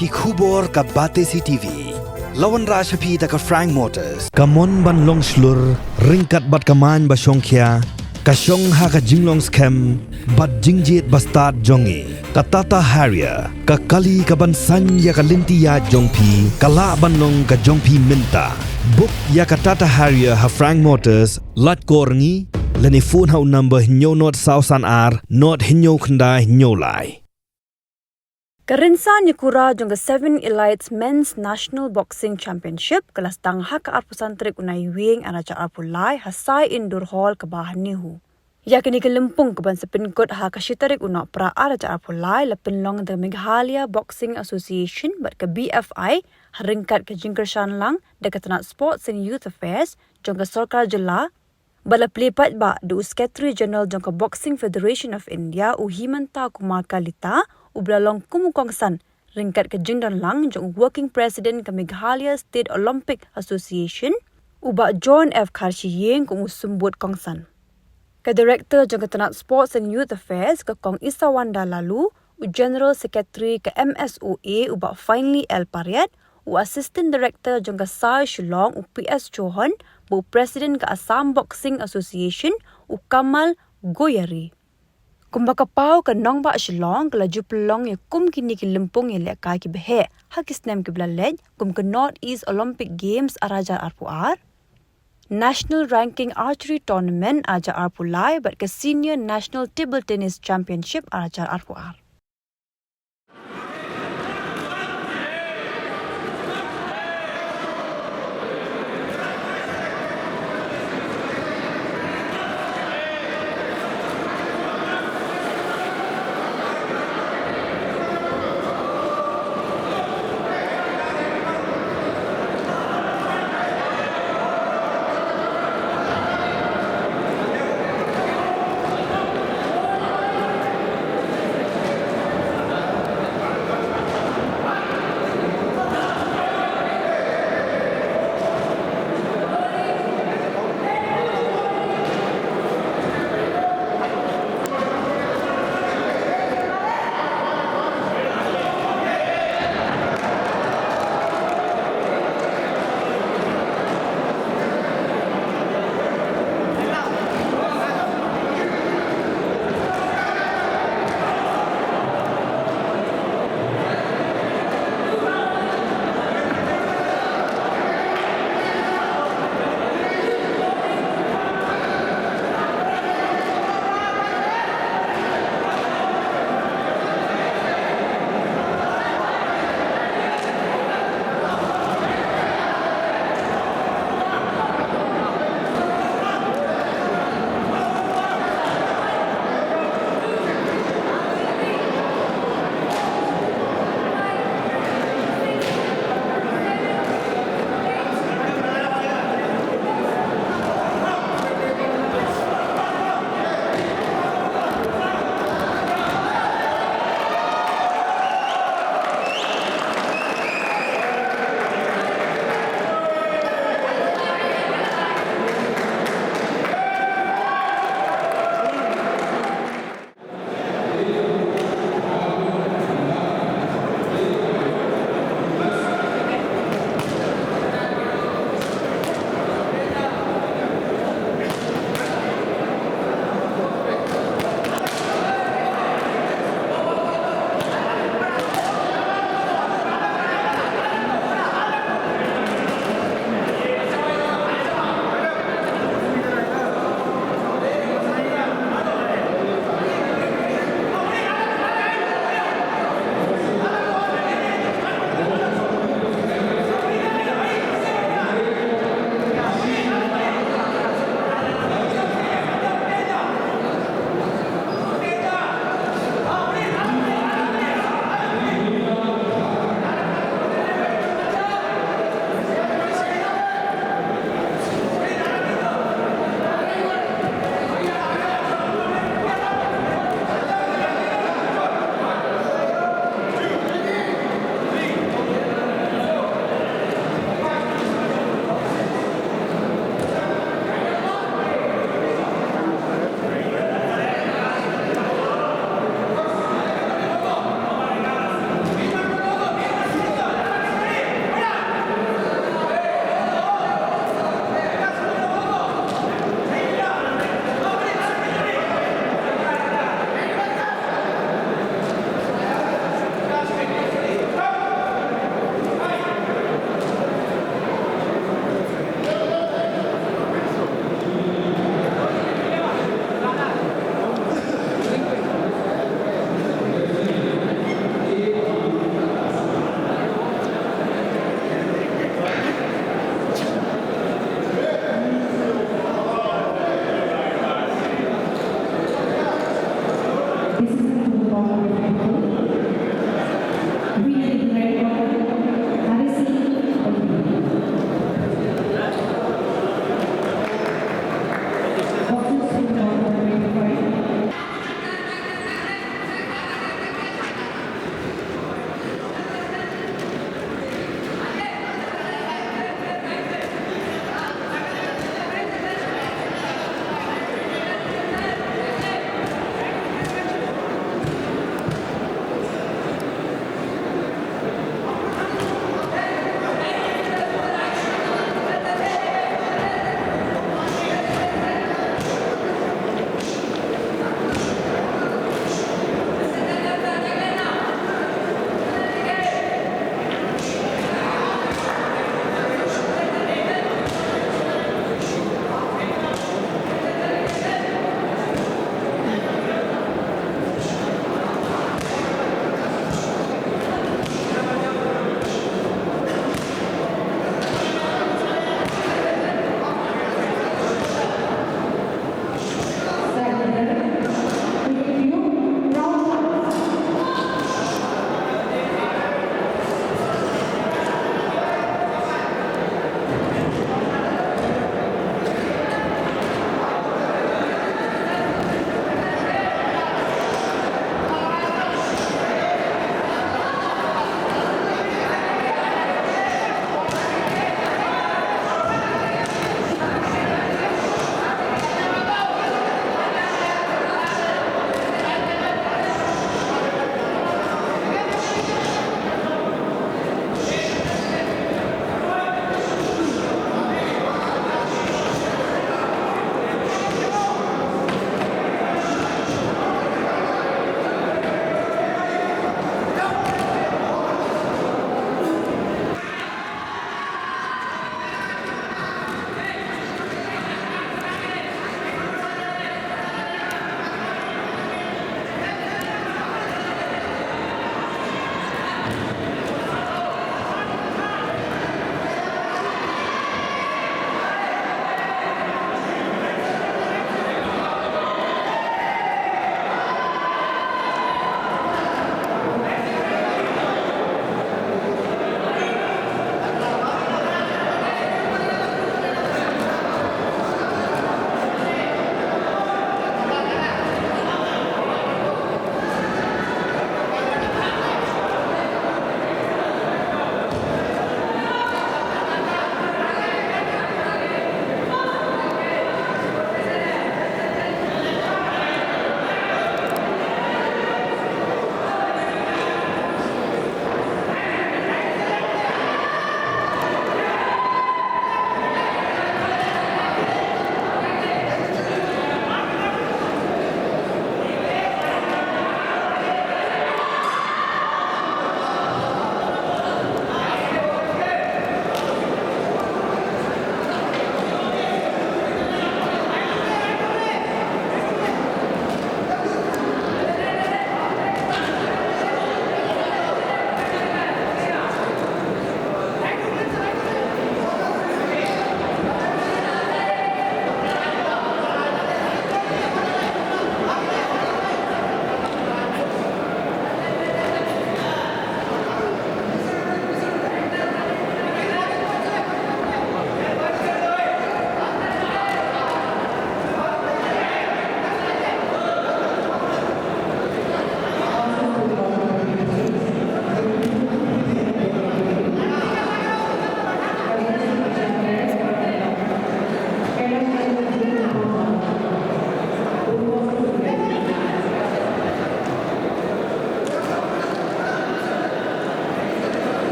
ki khubor ka Batesi TV. Lawan Rashapi da ka Frank Motors. Kamon ban long slur, ringkat bat kaman ba Shongkia, ka Shong ha ka Jinglong scam, bat Jingjit bastard Jongi, ka Tata Harrier, ka Kali ka ban Sanya ka Lintia Jongpi, ka La ban long ka Jongpi Minta. Book ya ka Tata Harrier ha Frank Motors, lat korngi, lani phone hau number hinyo not sausan ar, not hinyo kanda hinyo lai. Jingïakura jong 7 Elites Men's National Boxing Championship kelas Sdang ha ka arpusantrik unai wing araja arpulai hasai indoor hall ke bahan nihu. Yakini ke lempung ke ban sepin kot ha ka shitarik una pra araja arpulai lepin long the Meghalaya Boxing Association bat ke BFI haringkat ke Jingïakura lang dekat tanat Sports and Youth Affairs jong ke Sarkar Jila bala plepat ba du Secretary General jong ke Boxing Federation of India Himanta Kumar Kalita ublalong kumukongsan ringkat ke Jingdan lang jong Working President ke Meghalaya State Olympic Association uba John F. Karshiyeng kung usumbut kongsan. Ke Director jong ke Tanat Sports and Youth Affairs ke Kong Isawanda lalu General Secretary ke MSOA uba Finally El Pariat Assistant Director jong ke Sai Shillong PS Chauhan bu President ke Assam Boxing Association Kamal Goyari. Kumbaka pau ka nong ba Shillong ke laju pelong ya kum kini ki lempung ya lekai ki behe hakis nem ki blalej kum ke North East Olympic Games araja arpuar National Ranking Archery Tournament araja arpulai bat ke Senior National Table Tennis Championship araja arpuar.